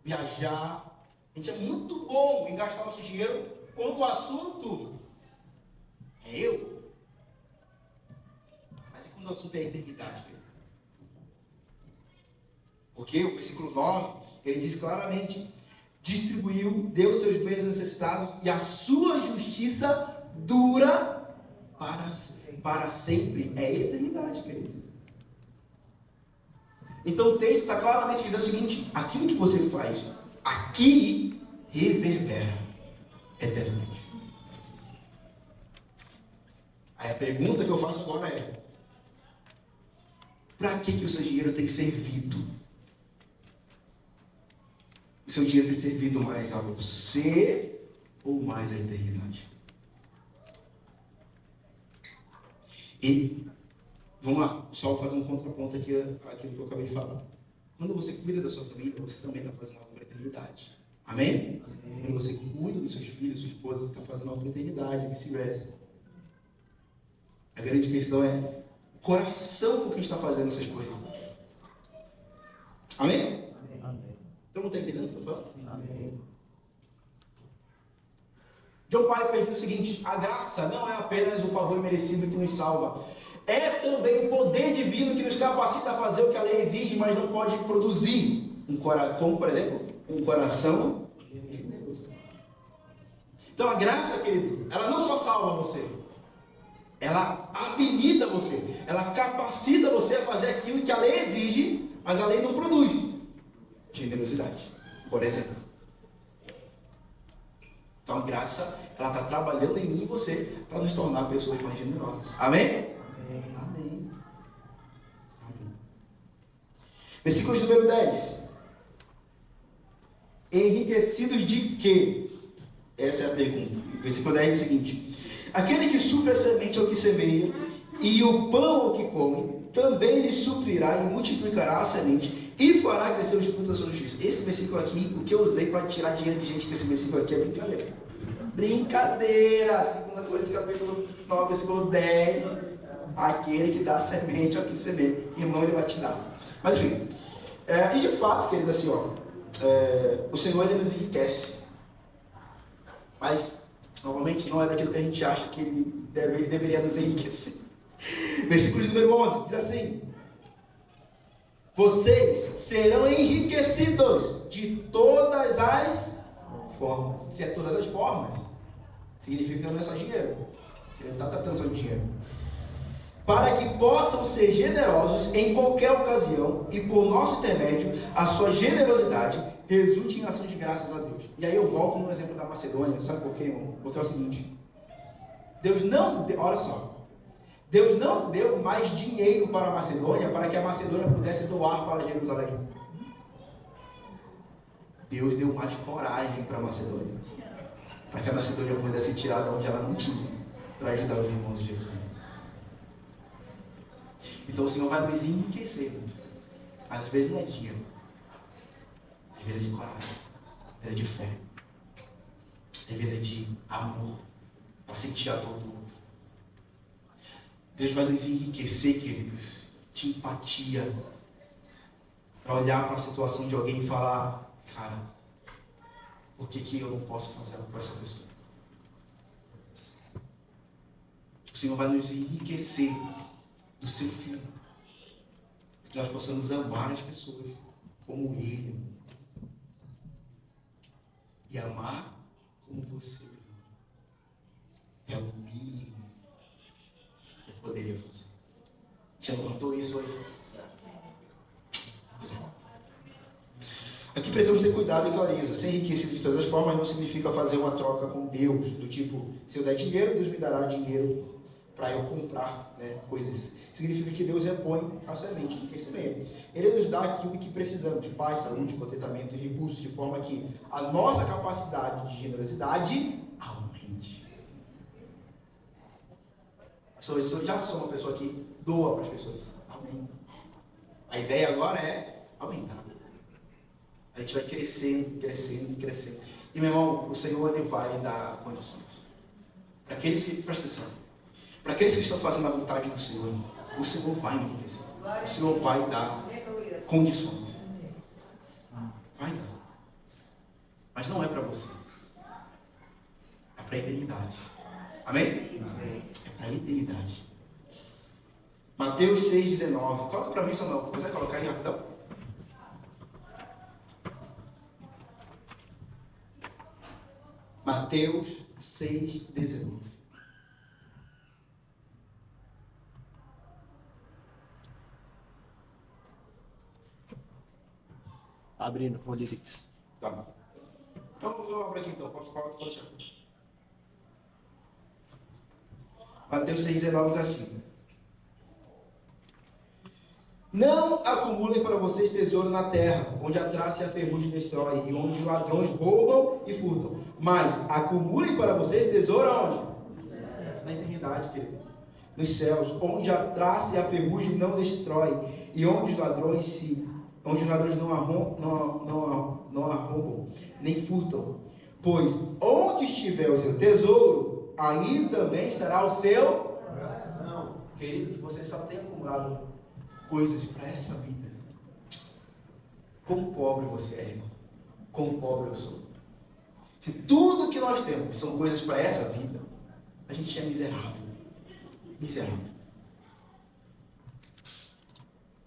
A: viajar. A gente é muito bom em gastar nosso dinheiro quando o assunto é eu. Mas e quando o assunto é a eternidade, querido? Porque o versículo 9, ele diz claramente: distribuiu, deu seus bens aos necessitados e a sua justiça dura para sempre. É eternidade, querido. Então o texto está claramente dizendo o seguinte: aquilo que você faz aqui reverbera eternamente. Aí a pergunta que eu faço agora é: para que o seu dinheiro tem servido? O seu dinheiro tem servido mais a você ou mais à eternidade? E vamos lá, só fazer um contraponto aqui àquilo que eu acabei de falar. Quando você cuida da sua família, você também está fazendo algo para a eternidade. Amém? Quando você cuida dos seus filhos, sua esposa, você está fazendo algo para a eternidade, vice-versa. A grande questão é o coração com quem está fazendo essas coisas. Amém? Então não está entendendo o que eu estou falando? Amém. John Piper diz o seguinte: a graça não é apenas o favor merecido que nos salva, é também o poder divino que nos capacita a fazer o que a lei exige, mas não pode produzir. Como, por exemplo, um coração generoso. Então a graça, querido, ela não só salva você, ela habilita você, ela capacita você a fazer aquilo que a lei exige, mas a lei não produz. Generosidade, por exemplo. Então a graça, ela está trabalhando em mim e você para nos tornar pessoas mais generosas. Amém? Amém. Amém. Amém. Versículo número 10. Enriquecidos de quê? Essa é a pergunta. Versículo 10 é o seguinte: aquele que supre a semente ao que semeia e o pão ao que come, também lhe suprirá e multiplicará a semente e fará crescer os frutos da sua justiça. Esse versículo aqui, o que eu usei para tirar dinheiro de gente com esse versículo aqui é brincadeira. Brincadeira! 2 Coríntios capítulo 9, versículo 10. Aquele que dá semente ao que semeia, irmão, ele vai te dar. Mas enfim, e de fato, querido, assim, o Senhor, ele nos enriquece. Mas, novamente, não é daquilo que a gente acha que ele deveria nos enriquecer. Versículo número 11, diz assim: vocês serão enriquecidos de todas as formas. Se é todas as formas, significa que não é só dinheiro. Ele não está tratando só de dinheiro. Para que possam ser generosos em qualquer ocasião e por nosso intermédio, a sua generosidade resulte em ação de graças a Deus. E aí eu volto no exemplo da Macedônia. Sabe por quê, irmão? Porque é o seguinte: Deus não... Olha só. Deus não deu mais dinheiro para a Macedônia para que a Macedônia pudesse doar para Jerusalém. Deus deu mais coragem para a Macedônia, para que a Macedônia pudesse tirar de onde ela não tinha, para ajudar os irmãos de Jerusalém. Então o Senhor vai nos enriquecer. Às vezes não é dinheiro, às vezes é de coragem, às vezes é de fé, às vezes é de amor, para sentir a dor do outro. Deus vai nos enriquecer, queridos, de empatia, para olhar para a situação de alguém e falar: cara, por que eu não posso fazer algo para essa pessoa? O Senhor vai nos enriquecer do seu Filho, que nós possamos amar as pessoas como Ele e amar como você. É o mínimo que eu poderia fazer. Já não contou isso hoje? Pois é. Aqui precisamos ter cuidado e clareza. Ser enriquecido de todas as formas não significa fazer uma troca com Deus, do tipo, se eu der dinheiro, Deus me dará dinheiro para eu comprar, né, coisas. Significa que Deus repõe a semente de quem semeia. Ele nos dá aquilo que precisamos: paz, saúde, contentamento e recursos, de forma que a nossa capacidade de generosidade aumente. Eu já sou uma pessoa que doa para as pessoas. Amém. A ideia agora é aumentar. A gente vai crescendo, crescendo e crescendo. E, meu irmão, o Senhor, Ele vai dar condições. Para aqueles que, presta atenção, para aqueles que estão fazendo a vontade do Senhor, o Senhor vai enriquecer. O Senhor vai dar condições. Vai dar. Mas não é para você. É para a eternidade. Amém? É para a eternidade. Mateus 6,19. Coloca para mim, Samuel. Consegue colocar aí rapidão? Mateus 6,19.
B: Abrindo o Lyrics.
A: Tá. Então, eu abro aqui então. Pode deixar. Mateus 6,19 diz assim: não acumulem para vocês tesouro na terra, onde a traça e a ferrugem destrói, e onde os ladrões roubam e furtam. Mas acumulem para vocês tesouro aonde? Na eternidade, querido. Nos céus, onde a traça e a ferrugem não destrói, e onde os ladrões não arrombam, nem furtam. Pois onde estiver o seu tesouro, aí também estará o seu coração. Queridos, você só tem acumulado coisas para essa vida. Quão pobre você é, irmão. Quão pobre eu sou. Se tudo que nós temos são coisas para essa vida, a gente é miserável. Miserável.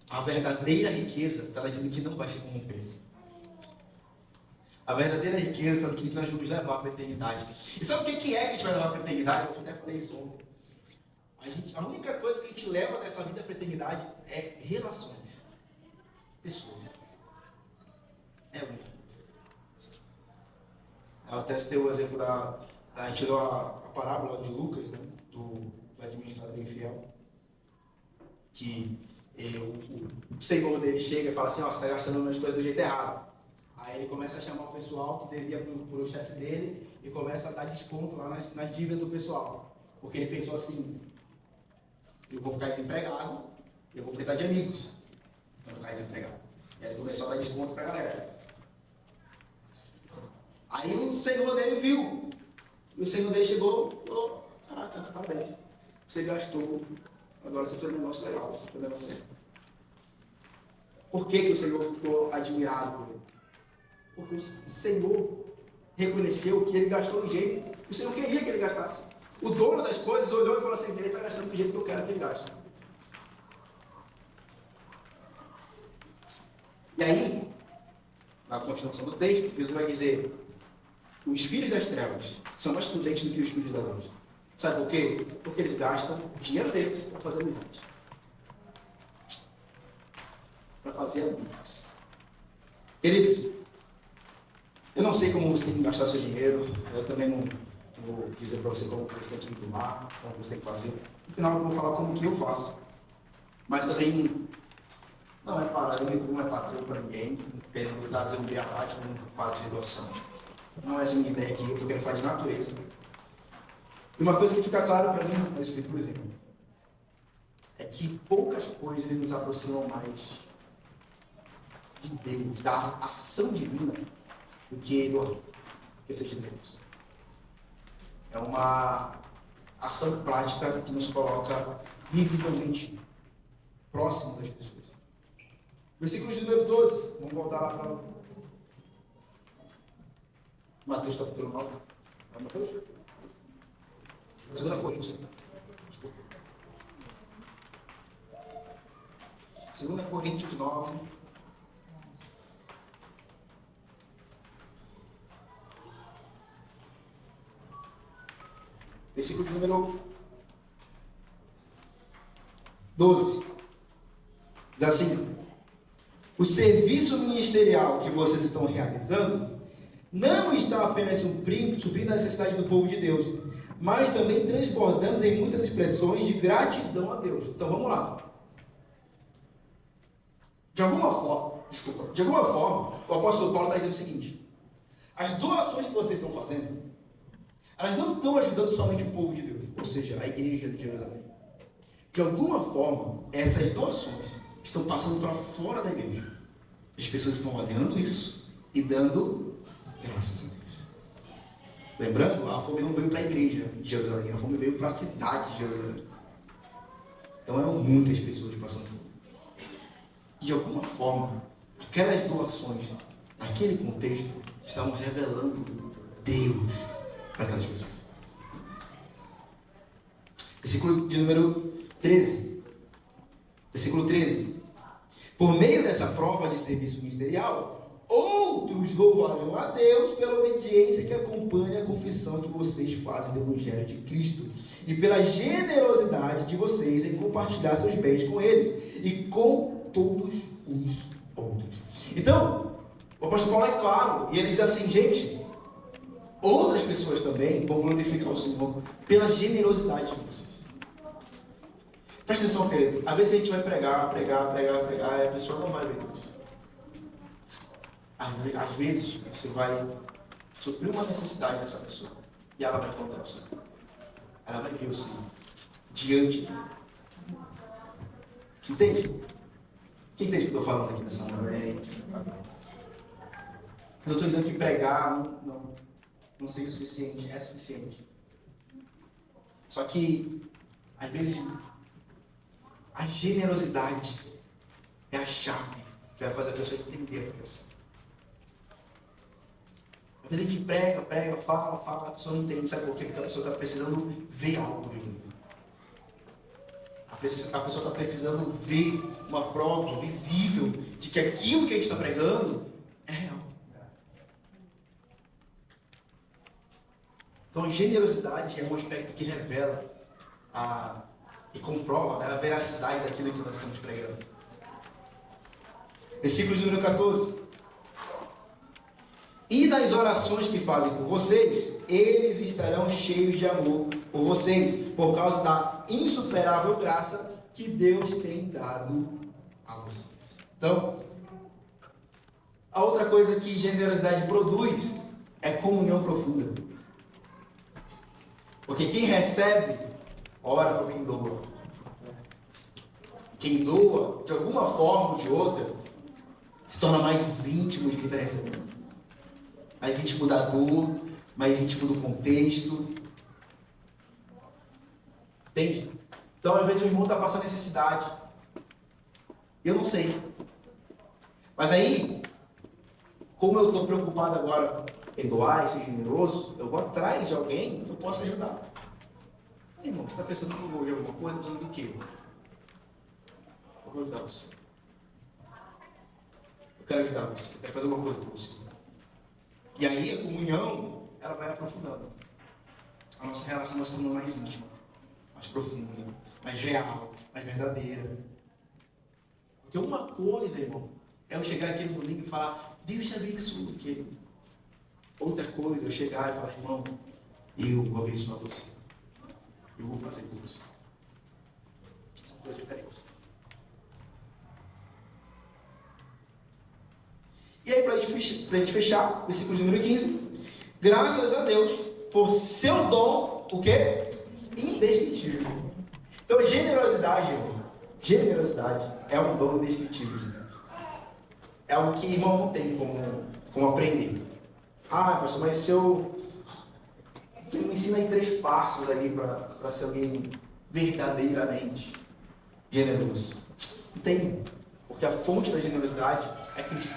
A: A verdadeira riqueza está naquilo que não vai se corromper. A verdadeira riqueza está naquilo que nós vamos levar para a eternidade. E sabe o que é que a gente vai levar para a eternidade? Eu até falei isso ontem. A única coisa que a gente leva dessa vida para a eternidade é relações. Pessoas. É a única coisa. Eu até citei o exemplo a gente deu a parábola de Lucas, né? Do administrador infiel. Que o senhor dele chega e fala assim: ó, você está gastando as coisas do jeito errado. Aí ele começa a chamar o pessoal que devia para o chefe dele e começa a dar desconto lá nas dívidas do pessoal. Porque ele pensou assim: eu vou ficar desempregado, eu vou precisar de amigos para ficar desempregado. E aí ele começou a dar desconto para a galera. Aí o senhor dele viu. E o senhor dele chegou e falou: caraca, parabéns. Você gastou, agora você fez um negócio legal, você fez um negócio certo. Por que o senhor ficou admirado por ele? Porque o Senhor reconheceu que ele gastou do jeito que o Senhor queria que ele gastasse. O dono das coisas olhou e falou assim: ele está gastando do jeito que eu quero que ele gaste. E aí, na continuação do texto, Jesus vai dizer: os filhos das trevas são mais prudentes do que os filhos da luz. Sabe por quê? Porque eles gastam o dinheiro deles para fazer amizade. Para fazer amigos. Queridos, eu não sei como você tem que gastar seu dinheiro, eu também
D: vou dizer para você como que você tem que tomar, como você tem que fazer. No final eu vou falar como que eu faço. Mas também não é parâmetro, não é padrão para ninguém, querendo trazer um beabá de como faz a doação. Não é essa a minha ideia aqui, eu estou querendo falar de natureza. E uma coisa que fica claro para mim na Escritura, irmão, é que poucas coisas nos aproximam mais de Deus, da ação divina, do que doar, que seja de Deus. É uma ação prática que nos coloca visivelmente próximo das pessoas. Versículo de número 12, vamos voltar lá para Mateus capítulo 9. É Mateus? 2 Coríntios. Desculpa. 2 Coríntios 9. Versículo de número 12. Diz assim: o serviço ministerial que vocês estão realizando não está apenas suprindo a necessidade do povo de Deus, mas também transbordando em muitas expressões de gratidão a Deus. Então vamos lá. De alguma forma, o apóstolo Paulo está dizendo o seguinte: as doações que vocês estão fazendo, elas não estão ajudando somente o povo de Deus, ou seja, a igreja de Jerusalém. De alguma forma, essas doações estão passando para fora da igreja. As pessoas estão olhando isso e dando graças a Deus. Lembrando, a fome não veio para a igreja de Jerusalém, a fome veio para a cidade de Jerusalém. Então eram muitas pessoas passando fome. E de alguma forma, aquelas doações, naquele contexto, estavam revelando Deus para aquelas pessoas. Versículo de número 13. Versículo 13. Por meio dessa prova de serviço ministerial, outros louvarão a Deus pela obediência que acompanha a confissão que vocês fazem do Evangelho de Cristo e pela generosidade de vocês em compartilhar seus bens com eles e com todos os outros. Então, o apóstolo Paulo é claro, e ele diz assim: gente, outras pessoas também vão glorificar o Senhor pela generosidade de vocês. Presta atenção, querido. Às vezes a gente vai pregar, e a pessoa não vai ver Deus. Às vezes você vai suprir uma necessidade dessa pessoa e ela vai encontrar o Senhor. Ela vai ver o Senhor diante dele. Entende? Quem entende o que eu estou falando aqui nessa hora? Eu não estou dizendo que pregar não seja suficiente, é suficiente. Só que, às vezes, a generosidade é a chave que vai fazer a pessoa entender a pregação. Às vezes a gente prega, fala, a pessoa não entende, sabe por quê? Porque a pessoa está precisando ver algo dentro. A pessoa está precisando ver uma prova visível de que aquilo que a gente está pregando é real. Então a generosidade é um aspecto que revela e comprova, né, a veracidade daquilo que nós estamos pregando. Versículo de número 14. E nas orações que fazem por vocês, eles estarão cheios de amor por vocês, por causa da insuperável graça que Deus tem dado a vocês. Então, a outra coisa que generosidade produz é comunhão profunda. Porque quem recebe, ora por quem doa. Quem doa, de alguma forma ou de outra, se torna mais íntimo de quem está recebendo. Mais íntimo da dor, mais íntimo do contexto. Entende? Então, às vezes o irmão está passando necessidade. Eu não sei. Mas aí, como eu estou preocupado agora em doar e ser generoso, eu vou atrás de alguém que eu possa ajudar. Irmão, você está pensando em alguma coisa? Do quê? Eu vou ajudar você. Eu quero ajudar você. Eu quero fazer uma coisa por você. E aí a comunhão, ela vai aprofundando. A nossa relação vai se tornando mais íntima, mais profunda, mais real, mais verdadeira. Porque uma coisa, irmão, é eu chegar aqui no domingo e falar: Deus te abençoe, querido. Outra coisa é eu chegar e falar: irmão, eu vou abençoar você. Eu vou fazer por você. São coisas diferentes. E aí, para a gente fechar, versículo número 15. Graças a Deus por seu dom, o quê? Indescritível. Então, generosidade, irmão. Generosidade é um dom indescritível de Deus. É algo que, irmão, não tem como aprender. Ah, pastor, mas se eu me ensina aí 3 passos aí para ser alguém verdadeiramente generoso. Não tem. Porque a fonte da generosidade é Cristo.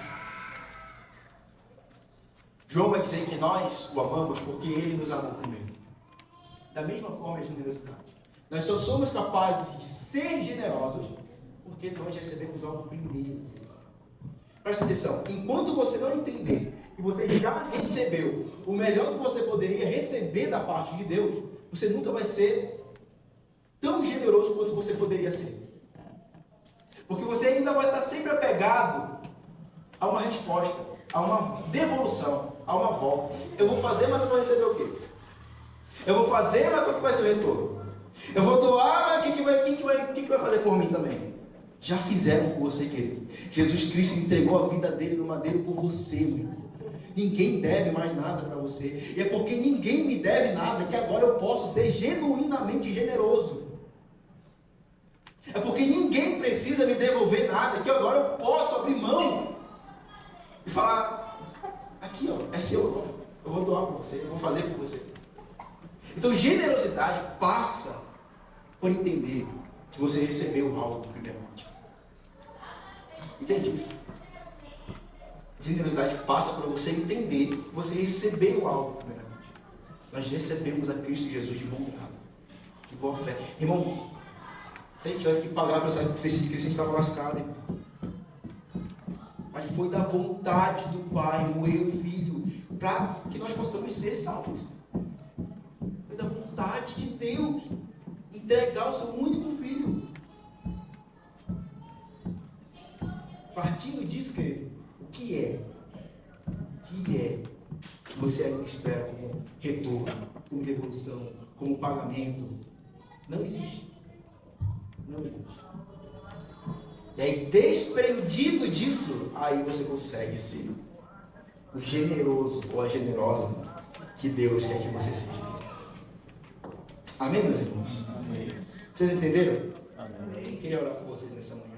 D: João vai dizer que nós o amamos porque ele nos amou primeiro. Da mesma forma a generosidade. Nós só somos capazes de ser generosos porque nós recebemos algo primeiro. Presta atenção, enquanto você não entender que você já recebeu o melhor que você poderia receber da parte de Deus, você nunca vai ser tão generoso quanto você poderia ser. Porque você ainda vai estar sempre apegado a uma resposta, a uma devolução, a uma volta. Eu vou fazer, mas eu vou receber o quê? Eu vou fazer, mas qual que vai ser o retorno? Eu vou doar, mas quem que vai fazer por mim também? Já fizeram por você, querido. Jesus Cristo entregou a vida dele no madeiro por você, meu irmão. Ninguém deve mais nada para você. E é porque ninguém me deve nada que agora eu posso ser genuinamente generoso. É porque ninguém precisa me devolver nada que agora eu posso abrir mão e falar: aqui, ó, é seu, eu vou doar por você, eu vou fazer por você. Então, generosidade passa por entender que você recebeu algo primeiramente. Entende isso? Generosidade passa por você entender que você recebeu algo primeiramente. Nós recebemos a Cristo Jesus de bom grado, de boa fé. Irmão, se a gente tivesse que pagar para sair do Cristo, a gente estava lascado, irmão. Mas foi da vontade do Pai, moer o Filho, para que nós possamos ser salvos. Foi da vontade de Deus entregar o seu único Filho. Partindo disso, querido, o que é que você ainda espera como retorno, como devolução, como pagamento? Não existe. Não existe. E aí, desprendido disso, aí você consegue ser o generoso ou a generosa que Deus quer que você seja. Amém, meus irmãos?
B: Amém.
D: Vocês entenderam?
B: Amém.
D: Queria orar com vocês nessa manhã.